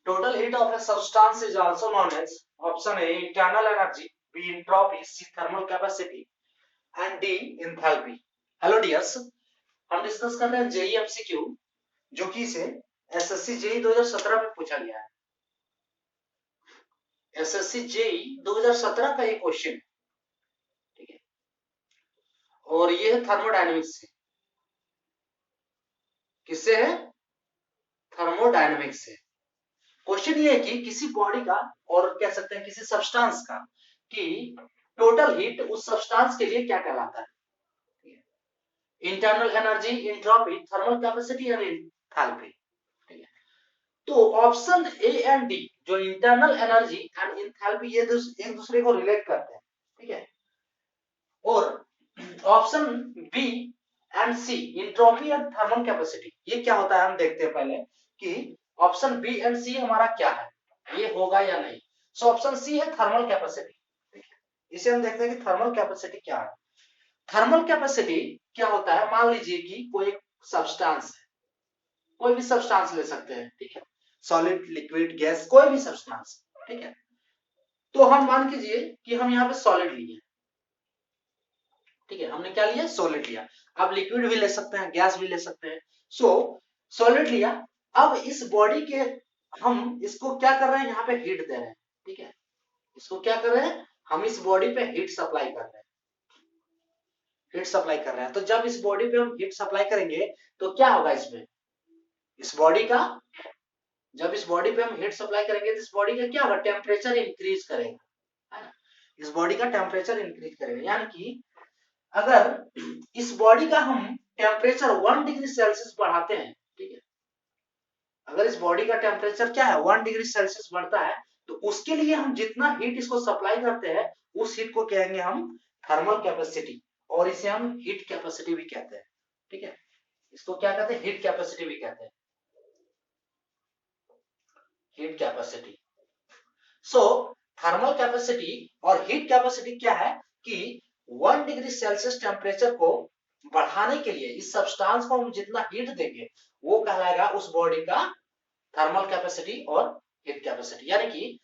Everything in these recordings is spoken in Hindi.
Total heat of a substance is also known as option A internal energy, B entropy, C thermal capacity and D enthalpy. Hello dears, हम डिस्कस कर रहे हैं जेई एमसीक्यू जो कि से एसएससी जेई 2017 में पूछा गया है। एसएससी जेई 2017 का ये क्वेश्चन है, ठीक है, और ये है थर्मोडायनेमिक्स से। किससे है? थर्मोडायनेमिक्स से। क्वेश्चन ये है कि किसी बॉडी का और कह सकते हैं किसी सब्सटेंस का कि टोटल हीट उस सब्सटेंस के लिए क्या कहलाता है? Internal energy, entropy, thermal capacity और एंथैल्पी। ठीक है, तो ऑप्शन ए एंड डी जो इंटरनल एनर्जी एंड एंथैल्पी ये एक दूसरे को रिलेट करते हैं, ठीक है, और option B and C entropy and thermal capacity ये क्या होता है हम देखते हैं पहले कि ऑप्शन बी एंड सी हमारा क्या है, ये होगा या नहीं। सो ऑप्शन सी है थर्मल कैपेसिटी। इसे हम देखते हैं कि थर्मल कैपेसिटी क्या है। थर्मल कैपेसिटी क्या होता है, मान लीजिए कि कोई सब्सटेंस है, कोई भी सब्सटेंस ले सकते हैं, ठीक है, सॉलिड, लिक्विड, गैस, कोई भी सब्सटेंस, ठीक है। तो हम मान कीजिए कि हम यहाँ पे सॉलिड लिए, ठीक है, हमने क्या लिया? सॉलिड लिया। आप लिक्विड भी ले सकते हैं, गैस भी ले सकते हैं। सो सॉलिड लिया। अब इस बॉडी के हम इसको क्या कर रहे हैं, यहाँ पे हीट दे रहे हैं, ठीक है, इसको क्या कर रहे हैं, हम इस बॉडी पे हीट सप्लाई कर रहे हैं, हीट सप्लाई कर रहे हैं। तो जब इस बॉडी पे हम हीट सप्लाई करेंगे तो क्या होगा इसमें, इस बॉडी का, जब इस बॉडी पे हम हीट सप्लाई करेंगे तो इस बॉडी का क्या होगा, टेम्परेचर इंक्रीज करेगा, है ना, इस बॉडी का टेम्परेचर इंक्रीज करेगा। यानी कि अगर इस बॉडी का हम टेम्परेचर 1 डिग्री सेल्सियस बढ़ाते हैं, ठीक है, अगर इस बॉडी का टेम्परेचर क्या है 1 डिग्री सेल्सियस बढ़ता है तो उसके लिए हम जितना हीट इसको सप्लाई करते हैं उस हीट को कहेंगे हम थर्मल कैपेसिटी, और इसे हम हीट कैपेसिटी भी कहते हैं, ठीक है, इसको क्या कहते हैं, हीट कैपेसिटी भी कहते हैं, हीट कैपेसिटी। सो थर्मल कैपेसिटी और हीट कैपेसिटी क्या है कि 1 डिग्री सेल्सियस टेम्परेचर को बढ़ाने के लिए इस सब्सटेंस को हम जितना हीट देंगे वो कहलाएगा उस बॉडी का थर्मल कैपेसिटी और हीट कैपेसिटी। यानी कि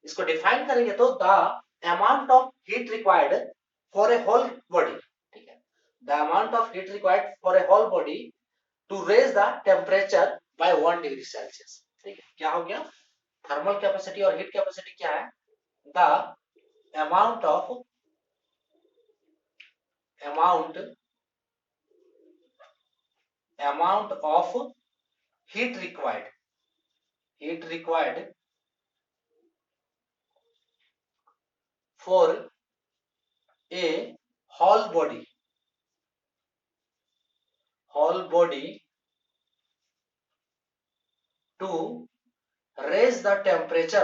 इसको डिफाइन करेंगे तो the amount of heat required for a whole body, ठीक है, the amount of heat required for a whole body to raise the temperature by 1 degree Celsius. ठीक है, क्या हो गया, थर्मल कैपेसिटी और हीट कैपेसिटी क्या है, the amount of amount of heat required for a whole body to raise the temperature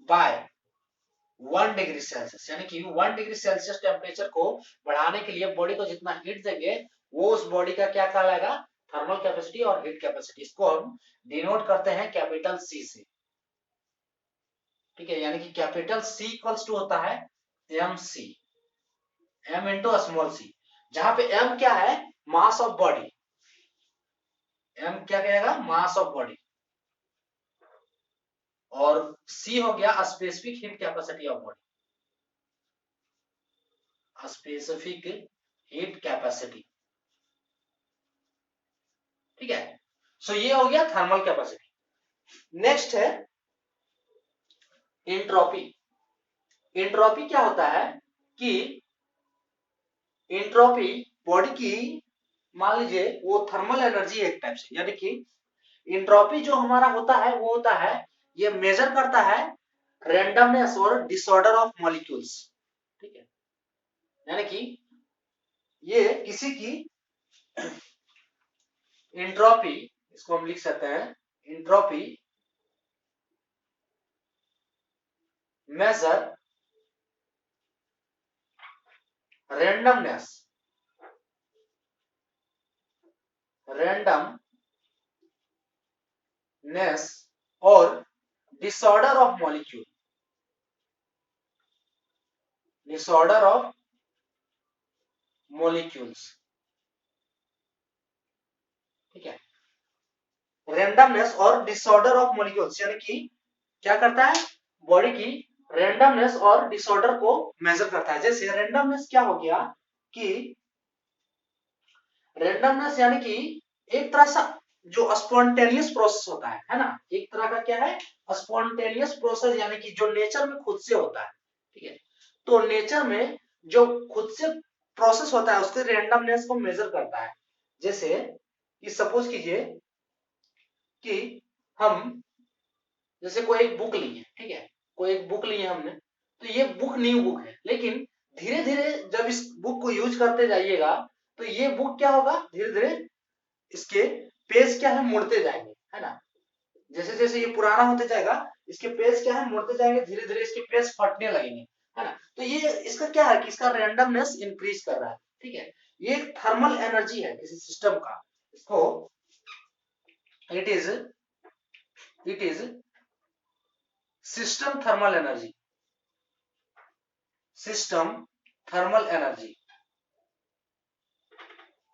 by 1 degree Celsius. यानी कि 1 डिग्री सेल्सियस टेम्परेचर को बढ़ाने के लिए बॉडी को जितना हीट देंगे वो उस बॉडी का क्या कहलाएगा, थर्मल कैपेसिटी और हीट कैपेसिटी। इसको हम डिनोट करते हैं कैपिटल सी से, ठीक है, यानी कि कैपिटल सी इक्वल्स टू होता है M C, M into small C, जहां पे एम क्या है, मास ऑफ बॉडी, एम क्या कहेगा, मास ऑफ बॉडी, और सी हो गया specific heat capacity of body, specific heat capacity, ठीक है। सो ये हो गया थर्मल कैपेसिटी। नेक्स्ट है एंट्रोपी। एंट्रोपी क्या होता है कि एंट्रोपी बॉडी की, मान लीजिए वो थर्मल एनर्जी एक टाइप से, यानी कि एंट्रोपी जो हमारा होता है वो होता है, ये मेजर करता है रैंडमनेस और डिसऑर्डर ऑफ मॉलिक्यूल्स, ठीक है, यानी कि ये किसी की एंट्रोपी, इसको हम लिख सकते हैं एंट्रोपी मेजर randomness और disorder of molecule, disorder of molecules, ठीक है। रेंडमनेस और डिसऑर्डर ऑफ मॉलिक्यूल्स, यानी कि क्या करता है, बॉडी की रेंडमनेस और डिसऑर्डर को मेजर करता है। जैसे रेंडमनेस क्या हो गया कि रेंडमनेस यानी कि एक तरह सा जो स्पॉन्टेनियस प्रोसेस होता है ना, एक तरह का क्या है, स्पॉन्टेनियस प्रोसेस, यानी कि जो नेचर में खुद से होता है, ठीक है। तो नेचर में जो खुद से प्रोसेस होता है उसके रेंडमनेस को मेजर करता है। जैसे कि सपोज कीजिए कि हम जैसे कोई एक बुक ली है, ठीक है, कोई एक बुक ली है हमने, तो ये बुक न्यू बुक है, लेकिन धीरे धीरे जब इस बुक को यूज करते जाइएगा तो ये बुक क्या होगा, धीरे धीरे इसके पेज क्या है, मुड़ते जाएंगे, है ना। जैसे जैसे ये पुराना होते जाएगा इसके पेज क्या है, मुड़ते जाएंगे, धीरे धीरे इसके पेज फटने लगेंगे, है ना। तो ये इसका क्या है कि इसका रेंडमनेस इंक्रीज कर रहा है, ठीक है। ये थर्मल एनर्जी है किसी सिस्टम का, इसको it is system thermal energy, system thermal energy,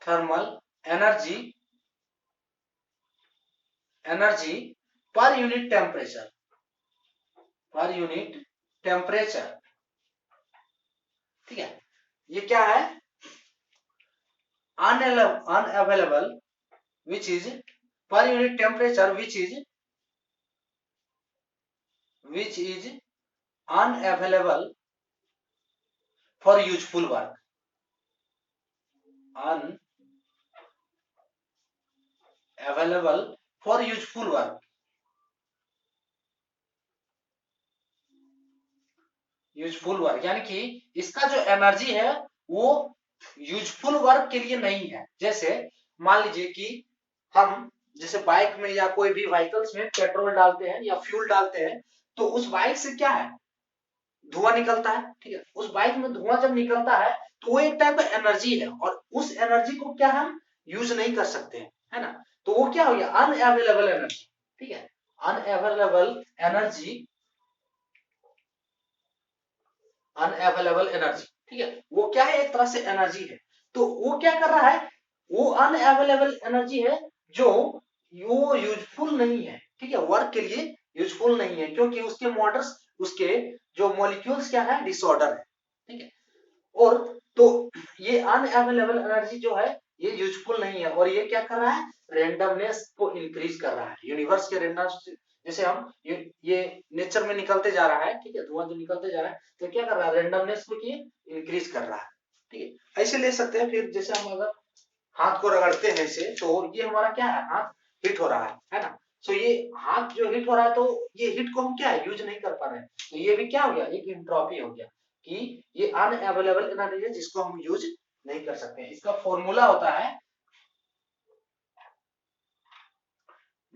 thermal energy, energy per unit temperature, per unit temperature, ठीक है। ये क्या है, unavailable which is per unit temperature which is unavailable for useful work, unavailable for useful work, useful work, यानी कि इसका जो एनर्जी है वो यूजफुल वर्क के लिए नहीं है। जैसे मान लीजिए कि हम जैसे बाइक में या कोई भी व्हीकल्स में पेट्रोल डालते हैं या फ्यूल डालते हैं, तो उस बाइक से क्या है, धुआं निकलता है, ठीक है। उस बाइक में धुआं जब निकलता है तो वो एक टाइप का एनर्जी है, और उस एनर्जी को क्या हम यूज नहीं कर सकते हैं, है ना। तो वो क्या हो गया, अनअवेलेबल एनर्जी, ठीक है। अनअवेलेबल एनर्जी, अनअवेलेबल एनर्जी, ठीक है। वो क्या है, एक तरह से एनर्जी है। तो वो क्या कर रहा है, वो अनअवेलेबल एनर्जी है जो वो यूजफुल नहीं है, ठीक है, वर्क के लिए यूजफुल नहीं है, क्योंकि उसके मोटर्स, उसके जो मॉलिक्यूल्स क्या है, डिसऑर्डर है, ठीक है। और तो ये अनअवेलेबल एनर्जी जो है ये यूजफुल नहीं है, और ये क्या कर रहा है, रेंडमनेस को इंक्रीज कर रहा है, यूनिवर्स के रेंडम, जैसे हम ये नेचर में निकलते जा रहा है, ठीक है, धुआं जो निकलते जा रहा है, तो क्या कर रहा है, रेंडमनेस को ये इंक्रीज कर रहा है, ठीक है। ऐसे ले सकते हैं। फिर जैसे हम अगर हाथ को रगड़ते हैं ऐसे, तो ये हमारा क्या है, हाथ हिट हो रहा है ना। तो ये हाथ जो हिट हो रहा है, तो ये हिट को हम क्या है, यूज नहीं कर पा रहे हैं, तो ये भी क्या हो गया, एक इंट्रोपी हो गया, कि ये अनअवेलेबल एनर्जी है जिसको हम यूज नहीं कर सकते हैं। इसका फॉर्मूला होता है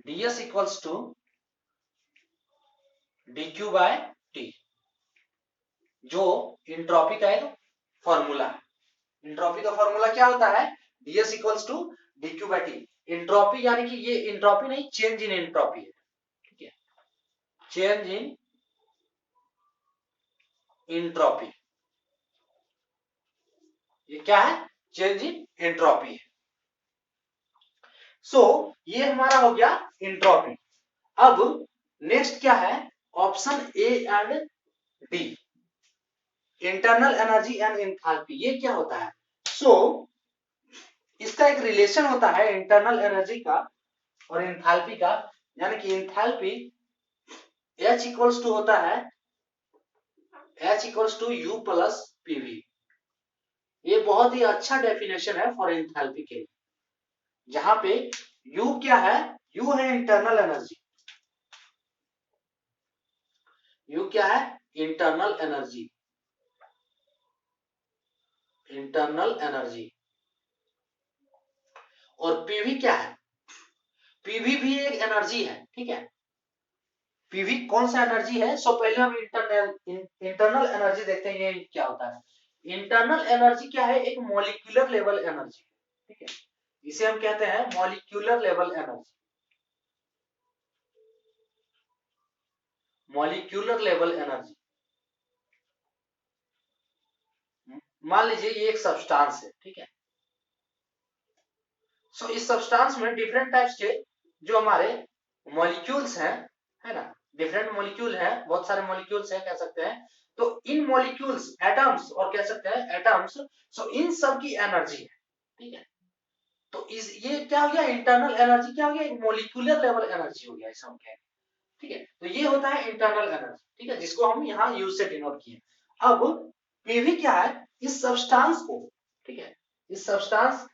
ds equals to dq by t, जो इंट्रोपी का एक फॉर्मूला है। इंट्रोपी का फॉर्मूला क्या होता है, ds equals to dq by t। Entropy यानी कि ये इंट्रोपी नहीं, चेंज इन इंट्रोपी है, ठीक है, चेंज इन इंट्रोपी, ये क्या है, चेंज इन एंट्रोपी है। सो ये हमारा हो गया इंट्रोपी। अब नेक्स्ट क्या है, option A and D, internal energy and enthalpy, ये क्या होता है। सो इसका एक रिलेशन होता है इंटरनल एनर्जी का और एंथैल्पी का, यानी कि एंथैल्पी H इक्वल्स टू होता है H equals to U plus PV। ये बहुत ही अच्छा डेफिनेशन है फॉर एंथैल्पी के लिए, जहां पे U क्या है, U है इंटरनल एनर्जी, U क्या है, इंटरनल एनर्जी, इंटरनल एनर्जी। और पीवी क्या है, पीवी भी एक एनर्जी है, ठीक है। पीवी कौन सा एनर्जी है, सो पहले हम इंटरनल एनर्जी देखते हैं, ये क्या होता है। इंटरनल एनर्जी क्या है, एक मॉलिक्यूलर लेवल एनर्जी, ठीक है, इसे हम कहते हैं molecular level energy, molecular level energy, मान लीजिए ये एक सब्सटेंस है, ठीक है। सो इस सब्सटेंस में डिफरेंट टाइप्स के जो हमारे मॉलिक्यूल्स हैं, है ना, डिफरेंट मॉलिक्यूल हैं, बहुत सारे मॉलिक्यूल्स हैं कह सकते हैं। तो इन मॉलिक्यूल्स एटम्स और कह सकते हैं एटम्स, सो इन सब की एनर्जी है, ठीक है। तो इस ये क्या हो गया, इंटरनल एनर्जी क्या हो गया, मोलिकुलर लेवल एनर्जी हो गया ऐसा हो गया, ठीक है। तो ये होता है इंटरनल एनर्जी, ठीक है, जिसको हम यहाँ यूज से डिनोट किए। अब पीवी क्या है, इस सब्सटेंस को, ठीक है, इस सब्सटेंस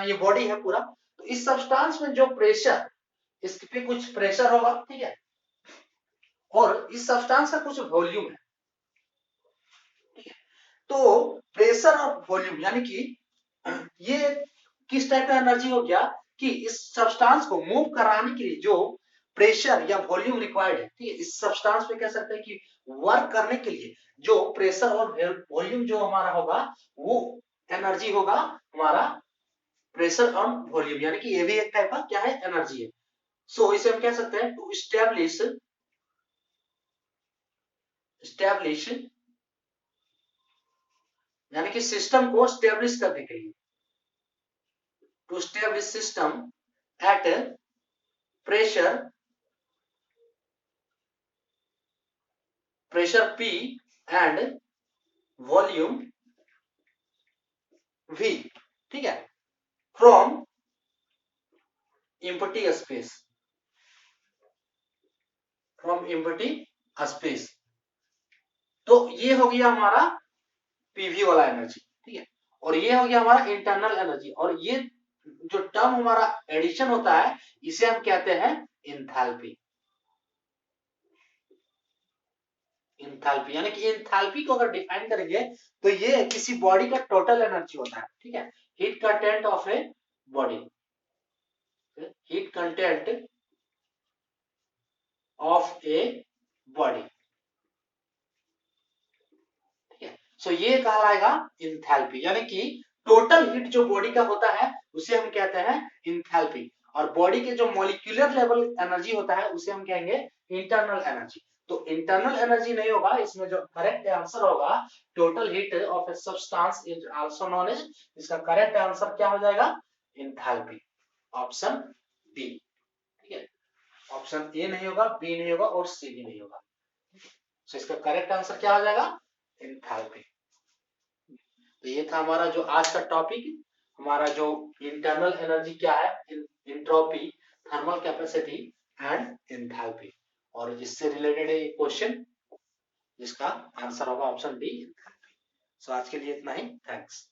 ये बॉडी है पूरा, तो इस सब्सटेंस में जो प्रेशर, इस पे कुछ प्रेशर होगा, ठीक है, और इस सब्सटेंस का कुछ वॉल्यूम है, ठीक है। तो प्रेशर और वॉल्यूम यानी कि ये किस टाइप का एनर्जी हो गया कि इस सब्सटेंस को मूव कराने के लिए जो प्रेशर या वॉल्यूम रिक्वायर्ड है, ठीक है, इस सब्सटेंस पे कह सकते हैं कि वर्क करने के लिए जो प्रेशर और वॉल्यूम जो हमारा होगा, वो एनर्जी होगा हमारा प्रेशर और वॉल्यूम, यानी कि ये भी एक टाइप का क्या है, एनर्जी है। सो इसे हम कह सकते हैं टू स्टैब्लिश यानी कि सिस्टम को स्टेब्लिश करने के लिए, to establish system at pressure P and volume V, ठीक है, फ्रॉम एम्प्टी स्पेस, तो ये हो गया हमारा पीवी वाला एनर्जी, ठीक है। और ये हो गया हमारा इंटरनल एनर्जी, और ये जो टर्म हमारा एडिशन होता है इसे हम कहते हैं इंथैल्पी। इंथैल्पी यानी कि इंथैल्पी को अगर डिफाइन करेंगे तो ये किसी बॉडी का टोटल एनर्जी होता है, ठीक है, heat content of a body, heat content of a body, ठीक है। सो ये कहलाएगा इंथैल्पी, यानी कि टोटल हीट जो बॉडी का होता है उसे हम कहते हैं इंथैल्पी, और बॉडी के जो मॉलिक्यूलर लेवल एनर्जी होता है उसे हम कहेंगे इंटरनल एनर्जी। तो इंटरनल एनर्जी नहीं होगा इसमें, जो करेक्ट आंसर होगा total heat of a substance is also known as, इसका करेक्ट आंसर क्या हो जाएगा, इंथैल्पी, ऑप्शन बी, ठीक है। ऑप्शन ए नहीं होगा, बी नहीं होगा और सी भी नहीं होगा। तो इसका करेक्ट आंसर क्या हो जाएगा, एंथैल्पी। तो ये था हमारा जो आज का टॉपिक, हमारा जो इंटरनल एनर्जी क्या है, entropy, thermal capacity and enthalpy, और इससे रिलेटेड एक क्वेश्चन जिसका आंसर होगा ऑप्शन डी, एंथैल्पी। सो आज के लिए इतना ही, थैंक्स।